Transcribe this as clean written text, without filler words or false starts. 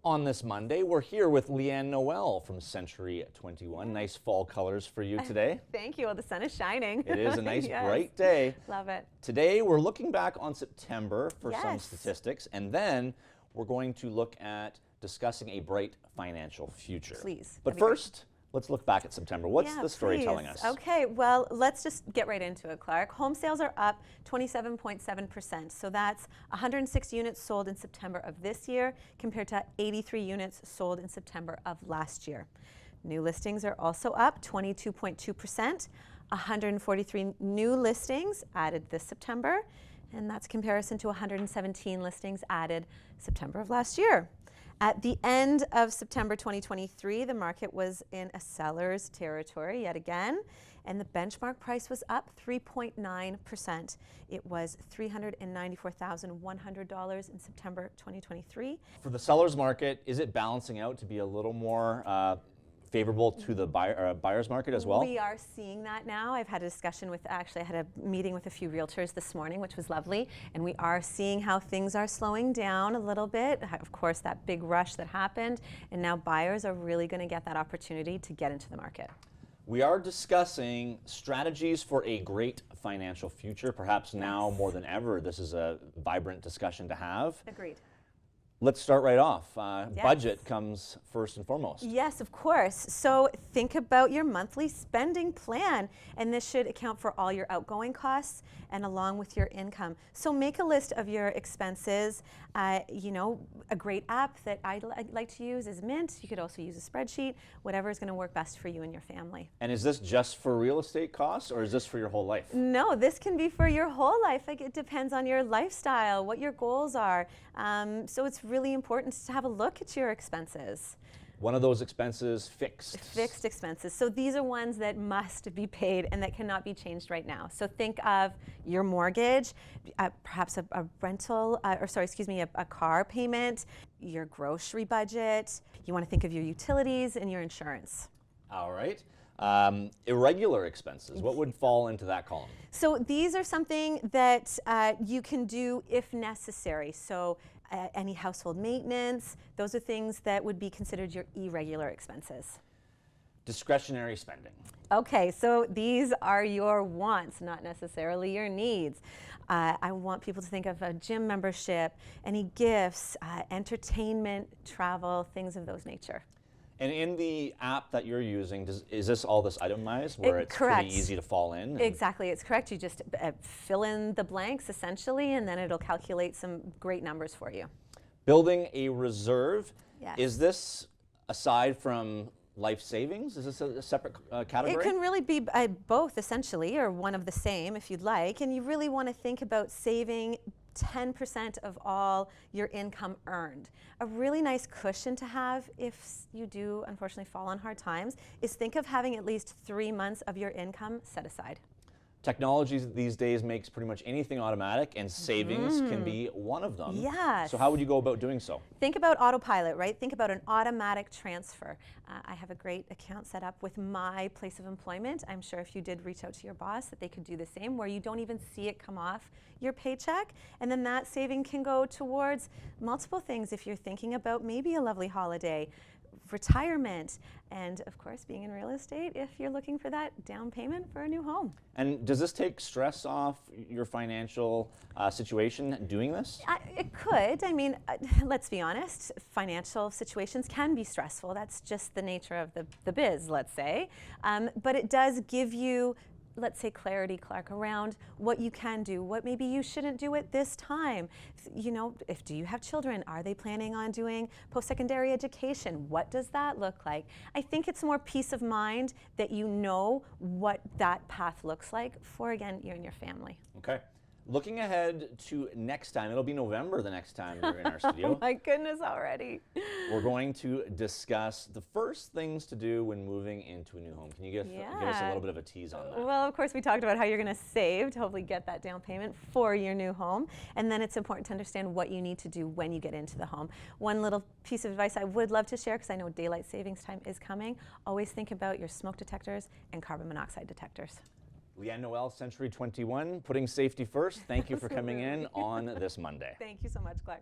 On this Monday, we're here with Leeann Noel from Century 21. Nice fall colors for you today. Thank you. Well, the sun is shining. It is a nice Yes. bright day. Love it. Today, we're looking back on September for some Yes. statistics, and then we're going to look at discussing a bright financial future. Please. But first, let's look back at September. What's the story telling us? Okay, well, let's just get right into it, Clark. Home sales are up 27.7%. So that's 106 units sold in September of this year compared to 83 units sold in September of last year. New listings are also up 22.2%. 143 new listings added this September, and that's comparison to 117 listings added September of last year. At the end of September 2023, the market was in a seller's territory yet again, and the benchmark price was up 3.9%. It was $394,100 in September 2023. For the seller's market, is it balancing out to be a little more favorable to the buyer's market as well? We are seeing that now. I've had a discussion with, actually I had a meeting with a few realtors this morning, which was lovely, and we are seeing how things are slowing down a little bit. Of course, that big rush that happened, and now buyers are really going to get that opportunity to get into the market. We are discussing strategies for a great financial future. Perhaps now more than ever, this is a vibrant discussion to have. Agreed. Let's start right off. Yes. Budget comes first and foremost. Yes, of course. So think about your monthly spending plan, and this should account for all your outgoing costs and along with your income. So make a list of your expenses. You know, a great app that I like to use is Mint. You could also use a spreadsheet, whatever is going to work best for you and your family. And is this just for real estate costs, or is this for your whole life? No, this can be for your whole life. Like, it depends on your lifestyle, what your goals are. So it's really important to have a look at your expenses. One of those expenses, fixed. Fixed expenses. So these are ones that must be paid and that cannot be changed right now. So think of your mortgage, perhaps a rental, a car payment, your grocery budget. You want to think of your utilities and your insurance. All right. Irregular expenses, what would fall into that column? So these are something that you can do if necessary. So any household maintenance, those are things that would be considered your irregular expenses. Discretionary spending. Okay, so these are your wants, not necessarily your needs. I want people to think of a gym membership, any gifts, entertainment, travel, things of those nature. And in the app that you're using, is this all this itemized where it's correct. pretty easy to fall in? Exactly, it's correct. You just fill in the blanks essentially, and then it'll calculate some great numbers for you. Building a reserve. Yes. Is this aside from life savings? Is this a separate category? It can really be both essentially, or one of the same if you'd like. And you really want to think about saving 10% of all your income earned. A really nice cushion to have if you do unfortunately fall on hard times is think of having at least 3 months of your income set aside. Technology these days makes pretty much anything automatic, and savings can be one of them. Yes. So how would you go about doing so? Think about autopilot, right? Think about an automatic transfer. I have a great account set up with my place of employment. I'm sure if you did reach out to your boss that they could do the same, where you don't even see it come off your paycheck, and then that saving can go towards multiple things if you're thinking about maybe a lovely holiday, retirement, and of course being in real estate if you're looking for that down payment for a new home. And does this take stress off your financial situation doing this? It could. I mean, let's be honest, financial situations can be stressful. That's just the nature of the biz, let's say. But it does give you, let's say, clarity, Clark, around what you can do, what maybe you shouldn't do at this time. You know, do you have children? Are they planning on doing post-secondary education? What does that look like? I think it's more peace of mind that you know what that path looks like for, again, you and your family. Okay. Looking ahead to next time, it'll be November the next time you're in our studio. Oh my goodness, already. We're going to discuss the first things to do when moving into a new home. Can you give us a little bit of a tease on that? Well, of course, we talked about how you're going to save to hopefully get that down payment for your new home. And then it's important to understand what you need to do when you get into the home. One little piece of advice I would love to share, because I know daylight savings time is coming, always think about your smoke detectors and carbon monoxide detectors. Leeann Noel, Century 21, putting safety first. Thank you for coming in on this Monday. Thank you so much, Clark.